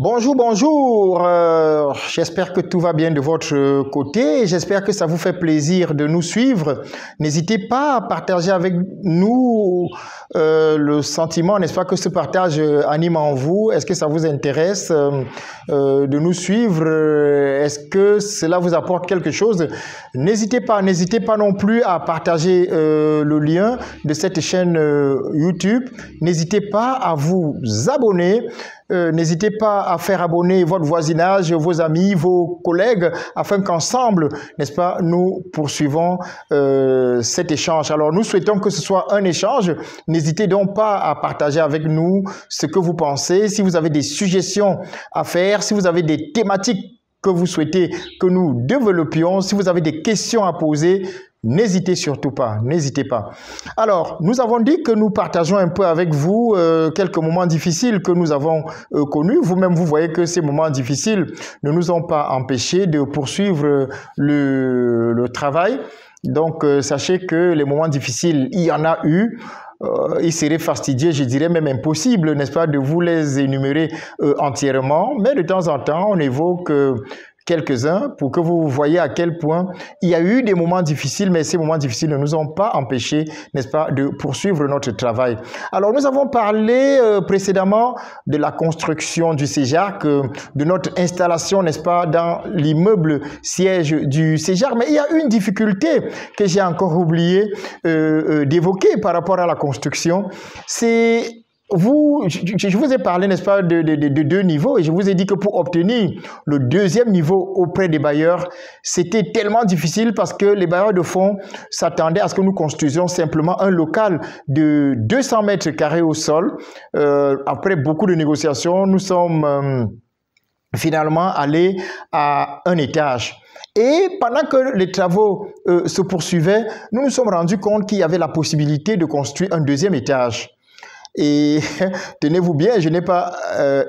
Bonjour, bonjour. J'espère que tout va bien de votre côté. J'espère que ça vous fait plaisir de nous suivre. N'hésitez pas à partager avec nous le sentiment, n'est-ce pas, que ce partage anime en vous. Est-ce que ça vous intéresse de nous suivre? Est-ce que cela vous apporte quelque chose? N'hésitez pas non plus à partager le lien de cette chaîne YouTube. N'hésitez pas à vous abonner. N'hésitez pas à faire abonner votre voisinage, vos amis, vos collègues, afin qu'ensemble, n'est-ce pas, nous poursuivons cet échange. Alors, nous souhaitons que ce soit un échange. N'hésitez donc pas à partager avec nous ce que vous pensez. Si vous avez des suggestions à faire, si vous avez des thématiques que vous souhaitez que nous développions, si vous avez des questions à poser, n'hésitez surtout pas, n'hésitez pas. Alors, nous avons dit que nous partageons un peu avec vous quelques moments difficiles que nous avons connus. Vous-même, vous voyez que ces moments difficiles ne nous ont pas empêchés de poursuivre le travail. Donc, sachez que les moments difficiles, il y en a eu. Il serait fastidieux, je dirais même impossible, n'est-ce pas, de vous les énumérer entièrement. Mais de temps en temps, on évoque quelques-uns pour que vous voyez à quel point il y a eu des moments difficiles, mais ces moments difficiles ne nous ont pas empêchés, n'est-ce pas, de poursuivre notre travail. Alors, nous avons parlé précédemment de la construction du CEJAC, de notre installation, n'est-ce pas, dans l'immeuble siège du CEJAC, mais il y a une difficulté que j'ai encore oublié d'évoquer par rapport à la construction, c'est... Je vous ai parlé, n'est-ce pas, de deux niveaux, et je vous ai dit que pour obtenir le deuxième niveau auprès des bailleurs, c'était tellement difficile parce que les bailleurs de fonds s'attendaient à ce que nous construisions simplement un local de 200 mètres carrés au sol. Après beaucoup de négociations, nous sommes finalement allés à un étage. Et pendant que les travaux se poursuivaient, nous nous sommes rendus compte qu'il y avait la possibilité de construire un deuxième étage. Et tenez-vous bien, je n'ai pas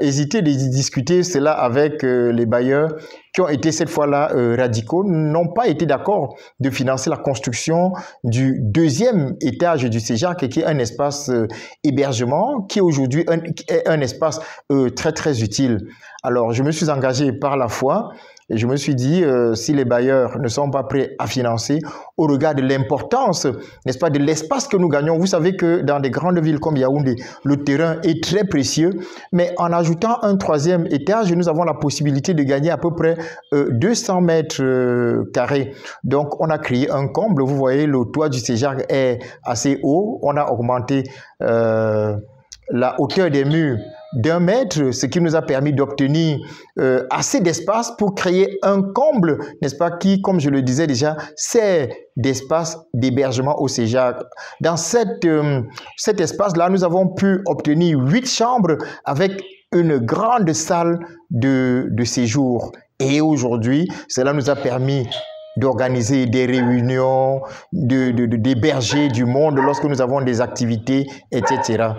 hésité de discuter cela avec les bailleurs qui ont été cette fois-là radicaux, n'ont pas été d'accord de financer la construction du deuxième étage du CEJAC, qui est un espace hébergement, qui aujourd'hui est un espace très très utile. Alors, je me suis engagé par la foi. Et je me suis dit, si les bailleurs ne sont pas prêts à financer, au regard de l'importance, n'est-ce pas, de l'espace que nous gagnons. Vous savez que dans des grandes villes comme Yaoundé, le terrain est très précieux. Mais en ajoutant un troisième étage, nous avons la possibilité de gagner à peu près 200 mètres carrés. Donc, on a créé un comble. Vous voyez, le toit du CEJAC est assez haut. On a augmenté la hauteur des murs d'1 mètre, ce qui nous a permis d'obtenir assez d'espace pour créer un comble, n'est-ce pas, qui, comme je le disais déjà, sert d'espace d'hébergement au CEJAC. Dans cet espace-là, nous avons pu obtenir 8 chambres avec une grande salle de séjour. Et aujourd'hui, cela nous a permis d'organiser des réunions, d'héberger du monde lorsque nous avons des activités, etc.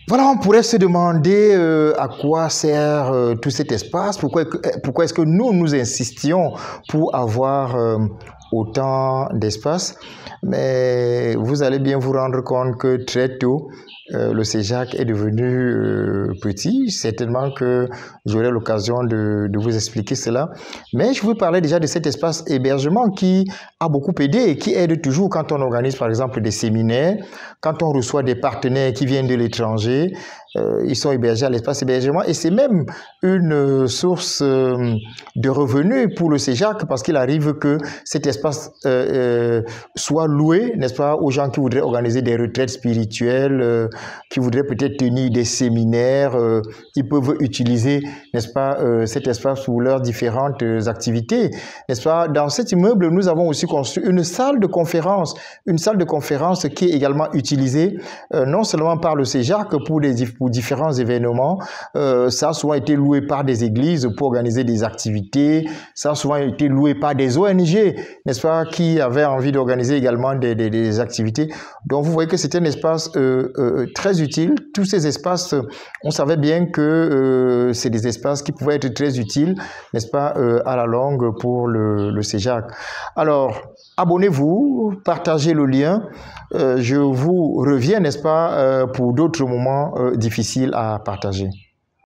Voilà, on pourrait se demander à quoi sert tout cet espace, pourquoi est-ce que nous insistions pour avoir autant d'espace, mais vous allez bien vous rendre compte que très tôt, le CEJAC est devenu petit. Certainement que j'aurai l'occasion de vous expliquer cela. Mais je vous parlais déjà de cet espace hébergement qui a beaucoup aidé et qui aide toujours quand on organise par exemple des séminaires, quand on reçoit des partenaires qui viennent de l'étranger. Ils sont hébergés à l'espace hébergement et c'est même une source de revenus pour le CEJAC parce qu'il arrive que cet espace soit loué, n'est-ce pas, aux gens qui voudraient organiser des retraites spirituelles, qui voudraient peut-être tenir des séminaires. Ils peuvent utiliser, n'est-ce pas, cet espace pour leurs différentes activités, n'est-ce pas. Dans cet immeuble, nous avons aussi construit une salle de conférence qui est également utilisée non seulement par le CEJAC pour différents événements. Ça a souvent été loué par des églises pour organiser des activités. Ça a souvent été loué par des ONG, n'est-ce pas, qui avaient envie d'organiser également des activités. Donc, vous voyez que c'est un espace très utile. Tous ces espaces, on savait bien que c'est des espaces qui pouvaient être très utiles, n'est-ce pas, à la longue pour le CEJAC. Alors, abonnez-vous, partagez le lien. Je vous reviens, n'est-ce pas, pour d'autres moments difficiles à partager.